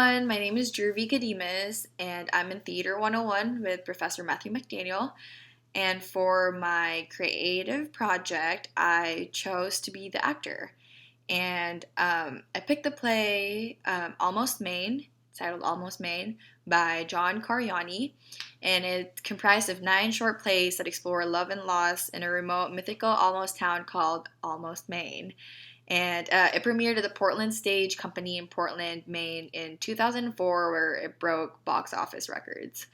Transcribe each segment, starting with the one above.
everyone, my name is Dhruvi Kadimas, and I'm in Theater 101 with Professor Matthew McDaniel. And for my creative project, I chose to be the actor. And I picked the play Almost Maine, titled Almost Maine, by John Cariani. And it's comprised of 9 short plays that explore love and loss in a remote mythical almost town called Almost Maine. And it premiered at the Portland Stage Company in Portland, Maine in 2004, where it broke box office records.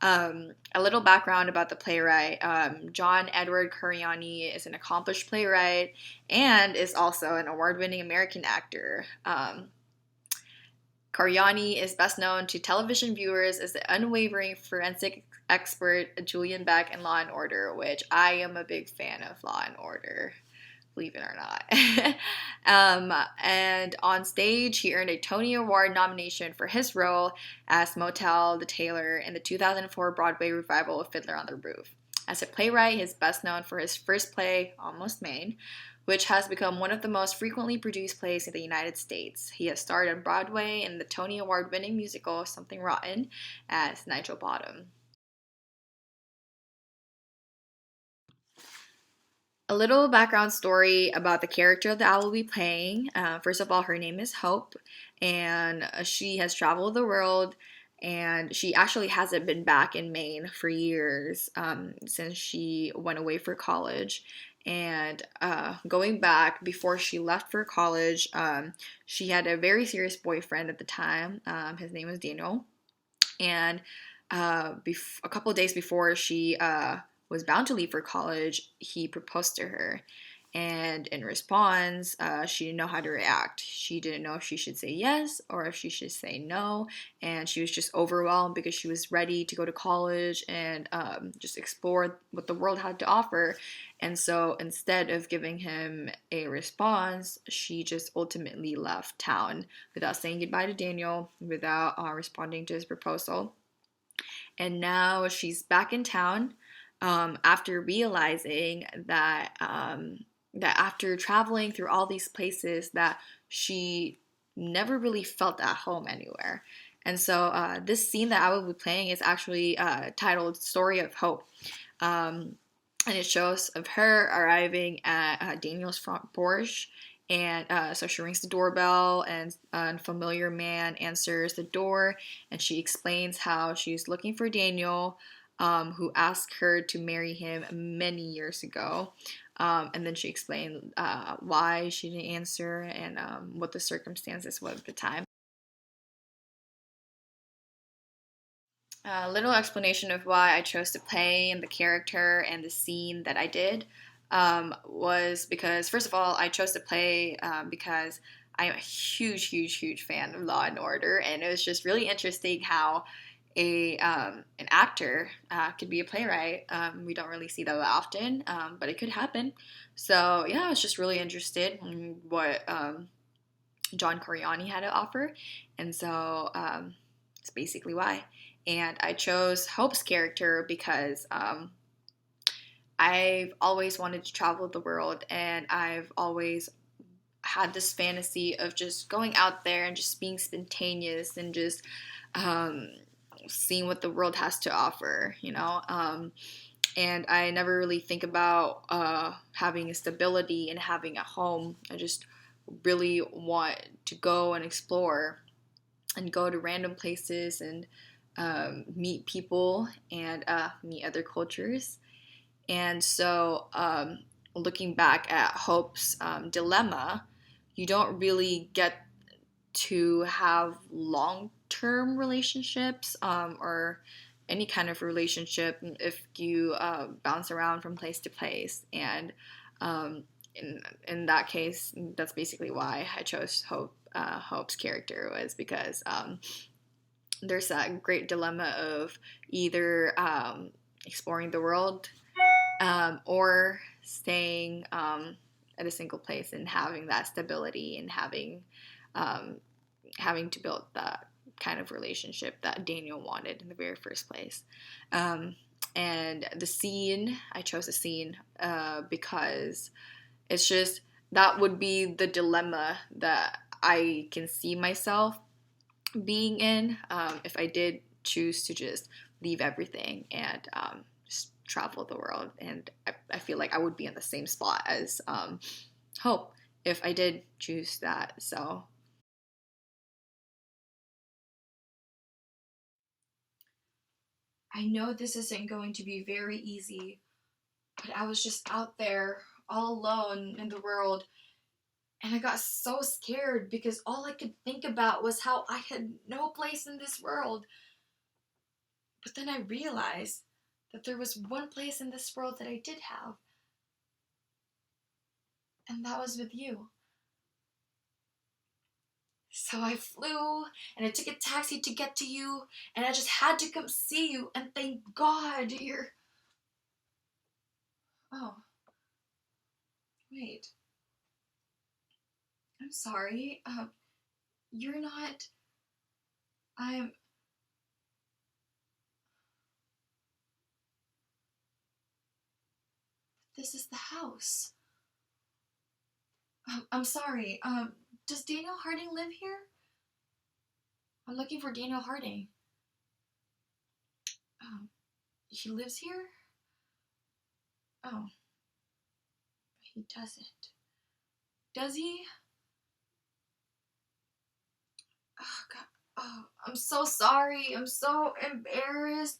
A little background about the playwright. John Edward Cariani is an accomplished playwright and is also an award-winning American actor. Cariani is best known to television viewers as the unwavering forensic expert Julian Beck in Law and Order, which I am a big fan of Law and Order, believe it or not. And on stage, he earned a Tony Award nomination for his role as Motel the Tailor in the 2004 Broadway revival of Fiddler on the Roof. As a playwright, he is best known for his first play, Almost Maine, which has become one of the most frequently produced plays in the United States. He has starred on Broadway in the Tony Award-winning musical Something Rotten as Nigel Bottom. A little background story about the character that I will be playing. First of all, her name is Hope, and she has traveled the world, and she actually hasn't been back in Maine for years since she went away for college. And going back before she left for college, she had a very serious boyfriend at the time. His name was Daniel, and a couple of days before she was bound to leave for college, he proposed to her. And in response, she didn't know how to react. She didn't know if she should say yes or if she should say no. And she was just overwhelmed because she was ready to go to college and just explore what the world had to offer. And so instead of giving him a response, she just ultimately left town without saying goodbye to Daniel, without responding to his proposal. And now she's back in town after realizing that that after traveling through all these places, that she never really felt at home anywhere. And so this scene that I will be playing is actually titled Story of Hope. And it shows of her arriving at Daniel's front porch. And so she rings the doorbell, and a unfamiliar man answers the door, and she explains how she's looking for Daniel, who asked her to marry him many years ago. And then she explained why she didn't answer and what the circumstances were at the time. A little explanation of why I chose to play in the character and the scene that I did was because, first of all, I chose to play because I'm a huge, huge, huge fan of Law and Order, and it was just really interesting how an actor could be a playwright. We don't really see that often, but it could happen. So yeah, I was just really interested in what John Cariani had to offer, and so that's basically why. And I chose Hope's character because I've always wanted to travel the world, and I've always had this fantasy of just going out there and just being spontaneous and just seeing what the world has to offer, you know. And I never really think about having a stability and having a home. I just really want to go and explore and go to random places and meet people and meet other cultures. And so looking back at Hope's dilemma, you don't really get to have long-term relationships or any kind of relationship if you bounce around from place to place. And in that case, that's basically why I chose Hope's character, was because there's that great dilemma of either exploring the world or staying at a single place and having that stability and having to build that kind of relationship that Daniel wanted in the very first place. And the scene, I chose the scene because it's just, that would be the dilemma that I can see myself being in, if I did choose to just leave everything and just travel the world. And I feel like I would be in the same spot as Hope if I did choose that. So I know this isn't going to be very easy, but I was just out there all alone in the world. And I got so scared because all I could think about was how I had no place in this world. But then I realized that there was one place in this world that I did have, and that was with you. So I flew and I took a taxi to get to you, and I just had to come see you, and thank God you're. Oh, wait. I'm sorry. You're not. I'm. This is the house. I'm sorry. Does Daniel Harding live here? I'm looking for Daniel Harding. Um, he lives here? Oh, he doesn't. Does he? Oh, God. Oh, I'm so sorry. I'm so embarrassed.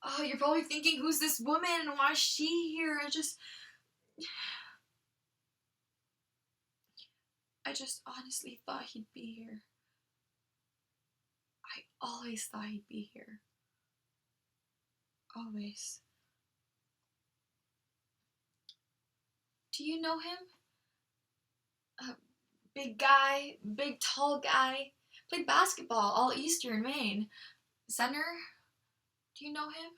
Oh, you're probably thinking, who's this woman and why is she here? I just honestly thought he'd be here. I always thought he'd be here. Always. Do you know him? A big guy, big tall guy. Played basketball all Easter in Maine. Center? Do you know him?